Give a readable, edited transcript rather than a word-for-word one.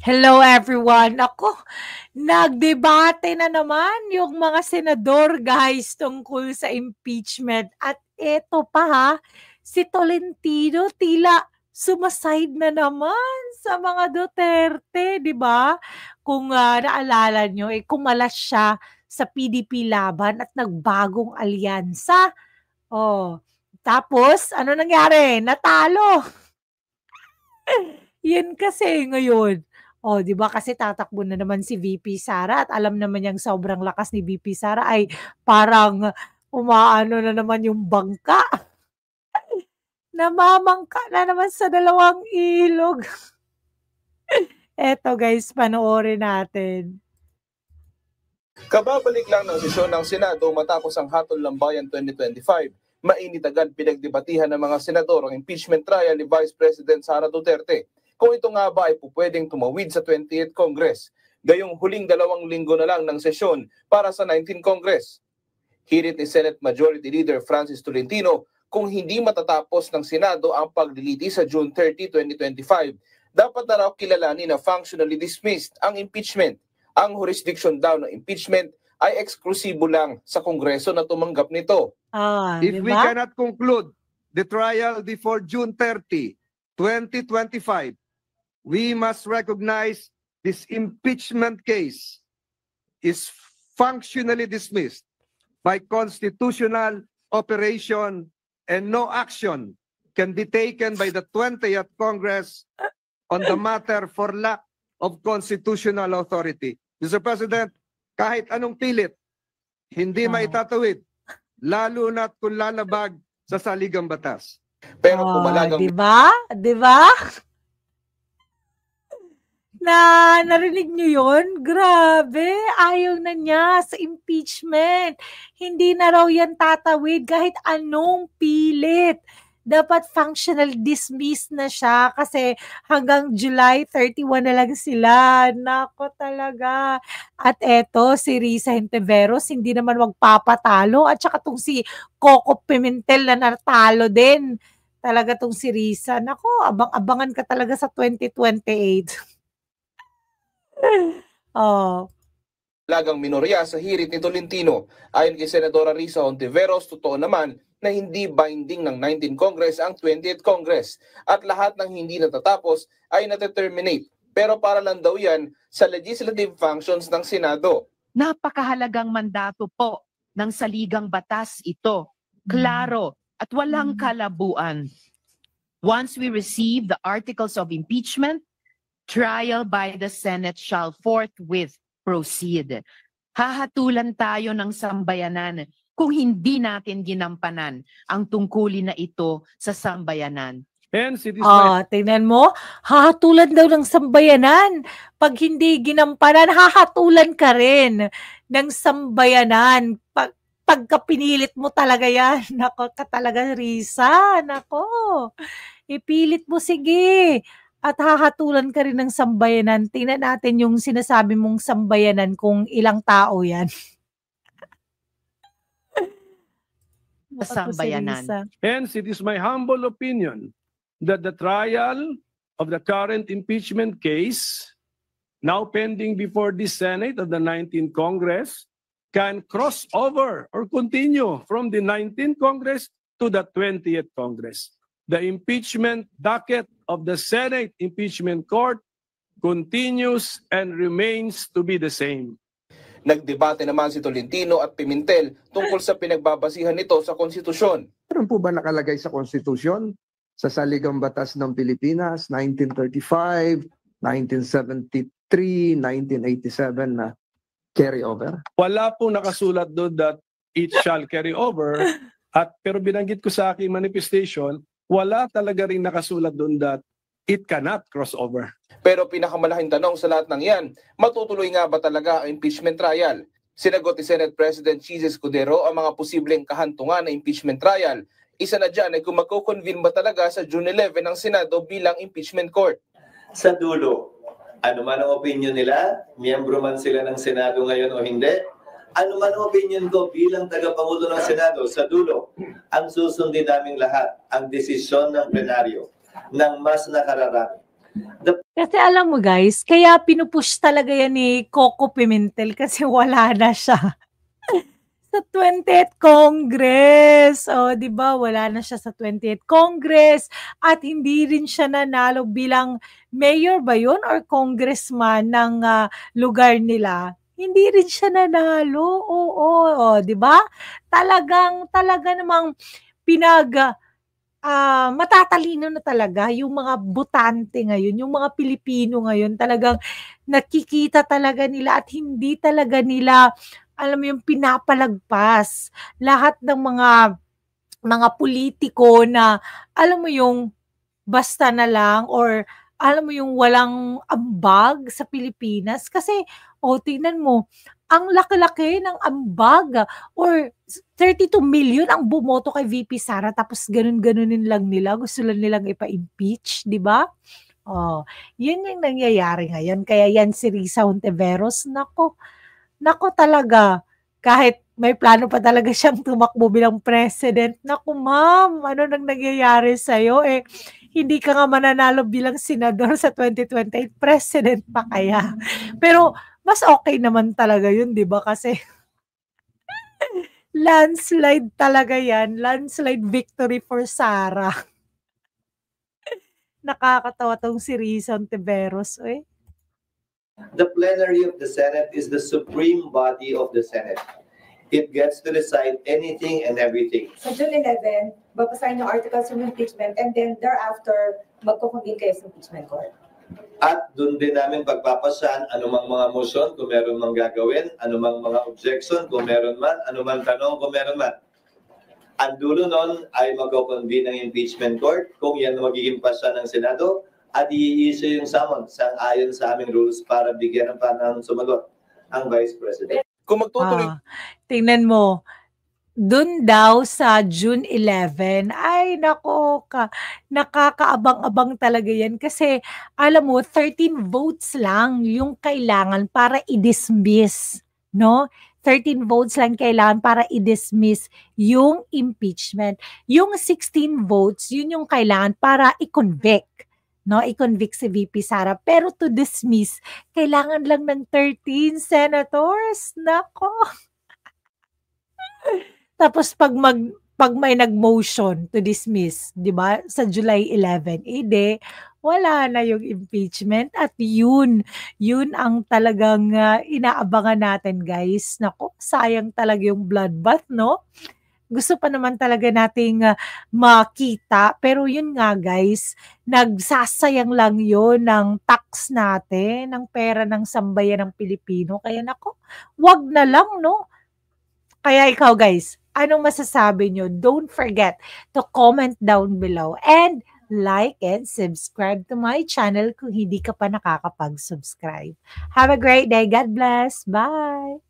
Hello everyone. Ako, nagdebate na naman yung mga senador guys tungkol sa impeachment. At eto pa ha, si Tolentino tila sumaside na naman sa mga Duterte, di ba? Kung naalala nyo, kumalas siya sa PDP laban at nagbagong alyansa. Oh, tapos ano nangyari? Natalo. Yun kasi ngayon. Oh, 'di ba kasi tatakbo na naman si VP Sara at alam naman niyang sobrang lakas ni VP Sara ay parang umaano na naman yung bangka. Namamangka na naman sa dalawang ilog. Eto guys, panoorin natin. Kababalik lang ng sesyon ng Senado matapos ang Hatol ng Bayan 2025. Mainit agad pinagdebatihan ng mga senador ang impeachment trial ni Vice President Sara Duterte. Kung ito nga ba ay pupwedeng tumawid sa 28th Congress. Gayong huling 2 linggo na lang ng sesyon para sa 19th Congress. Hirit ni Senate Majority Leader Francis Tolentino, kung hindi matatapos ng Senado ang pagliliti sa June 30, 2025, dapat na raw kilalanin na functionally dismissed ang impeachment. Ang jurisdiction daw ng impeachment ay eksklusibo lang sa Kongreso na tumanggap nito. If we cannot conclude the trial before June 30, 2025, we must recognize this impeachment case is functionally dismissed by constitutional operation and no action can be taken by the 20th Congress on the matter for lack of constitutional authority. Mr. President, kahit anong pilit, hindi maitatawid, lalo na't kung lalabag sa saligang batas. Pero pumalagang... Diba? Diba? Narinig nyo yun? Grabe, ayaw na niya sa impeachment. Hindi na raw yan tatawid kahit anong pilit. Dapat functional dismiss na siya kasi hanggang July 31 na lang sila. Nako talaga. At eto, si Risa Hontiveros, hindi naman magpapatalo. At saka itong si Coco Pimentel na natalo din. Talaga itong si Risa. Nako, abang-abangan ka talaga sa 2028. Oh. Lagang minorya sa hirit ni Tolentino. Ayon kay Senadora Risa Hontiveros, totoo naman na hindi binding ng 19th Congress ang 20th Congress at lahat ng hindi natatapos ay nate-terminate. Pero para lang daw yan sa legislative functions ng Senado. Napakahalagang mandato po ng saligang batas ito. Klaro at walang kalabuan. Once we receive the articles of impeachment, trial by the Senate shall forthwith proceed. Hahatulan tayo ng sambayanan kung hindi natin ginampanan ang tungkulin na ito sa sambayanan. Tingnan mo, hahatulan daw ng sambayanan. Pag hindi ginampanan, hahatulan ka rin ng sambayanan. Pagka pinilit mo talaga yan, nako ka talaga, Risa, nako. Ipilit mo, sige. At hahatulan ka rin ng sambayanan. Tingnan natin yung sinasabi mong sambayanan kung ilang tao yan. Sambayanan. Hence, it is my humble opinion that the trial of the current impeachment case, now pending before the Senate of the 19th Congress, can cross over or continue from the 19th Congress to the 20th Congress. The impeachment docket of the Senate Impeachment Court continues and remains to be the same. Nagdebate naman si Tolentino at Pimentel tungkol sa pinagbabasihan nito sa konstitusyon. Meron po ba nakalagay sa konstitusyon? Sa Saligang Batas ng Pilipinas, 1935, 1973, 1987 na carry over? Wala po nakasulat doon that it shall carry over. Pero binanggit ko sa aking manifestation, wala talaga rin nakasulat doon that it cannot cross over. Pero pinakamalaking tanong sa lahat ng yan, matutuloy nga ba talaga ang impeachment trial? Sinagot ni Senate President Chis Escudero ang mga posibleng kahantungan ng impeachment trial. Isa na dyan ay kung magkukonvene ba talaga sa June 11 ang Senado bilang impeachment court. Sa dulo, ano man ang opinion nila, miyembro man sila ng Senado ngayon o hindi, ano man ang opinion ko bilang tagapangulo ng Senado, sa dulo, ang susundin naming lahat, ang desisyon ng plenaryo ng mas nakararami. Kasi alam mo guys, kaya pinupush talaga yan ni Coco Pimentel kasi wala na siya sa 20th Congress. O, di ba? Wala na siya sa 20th Congress at hindi rin siya nanalo bilang mayor ba yun or congressman ng lugar nila. Hindi rin siya nanalo. Oo, o, di ba? Talaga namang matatalino na talaga yung mga botante ngayon, yung mga Pilipino ngayon talagang nakikita talaga nila at hindi talaga nila, alam mo yung pinapalagpas lahat ng mga politiko na, alam mo yung basta na lang or alam mo yung walang ambag sa Pilipinas. Kasi, tingnan mo, ang laki-laki ng ambag or 32 million ang bumoto kay VP Sara tapos ganun-ganunin lang nila. Gusto lang nilang ipa-impeach, di ba? Oh, yun yung nangyayari ngayon. Kaya yan si Risa Hontiveros, nako talaga. Kahit may plano pa talaga siyang tumakbo bilang president. Naku ma'am, ano nang nangyayari sa'yo? Hindi ka nga mananalo bilang senador sa 2028, president pa kaya. Pero mas okay naman talaga yun, di ba? Kasi landslide talaga yan. Landslide victory for Sara. Nakakatawa tong si Risa Hontiveros. The plenary of the Senate is the supreme body of the Senate. It gets to decide anything and everything. Sa June 11, babasahin yung articles of impeachment and then thereafter, magkukonvene kayo sa impeachment court. At doon din namin pagpapasan anumang mga motion kung meron mang gagawin, anumang mga objection kung meron man, anumang tanong kung meron man. Ang dulo nun ay magkukonvene ng impeachment court kung yan magiging pasa ng Senado at i-issue yung summons ayon sa aming rules para bigyan ng panahon sumagot ang Vice President. Kung magtutuloy tingnan mo, dun daw sa June 11, ay nako, nakakaabang-abang talaga yan kasi alam mo, 13 votes lang yung kailangan para i-dismiss, no? 13 votes lang kailangan para i-dismiss yung impeachment. Yung 16 votes, yun yung kailangan para i-convict. No, i-convict si VP Sara. Pero to dismiss, kailangan lang ng 13 senators. Nako. Tapos pag may nag-motion to dismiss, 'di ba? Sa July 11, wala na yung impeachment at yun ang talagang inaabangan natin, guys. Nako, sayang talaga yung bloodbath, no? Gusto pa naman talaga nating makita. Pero yun nga guys, nagsasayang lang yun ng tax natin, ng pera ng sambayan ng Pilipino. Kaya nako, wag na lang, no? Kaya ikaw guys, anong masasabi nyo? Don't forget to comment down below and like and subscribe to my channel kung hindi ka pa nakakapag-subscribe. Have a great day. God bless. Bye!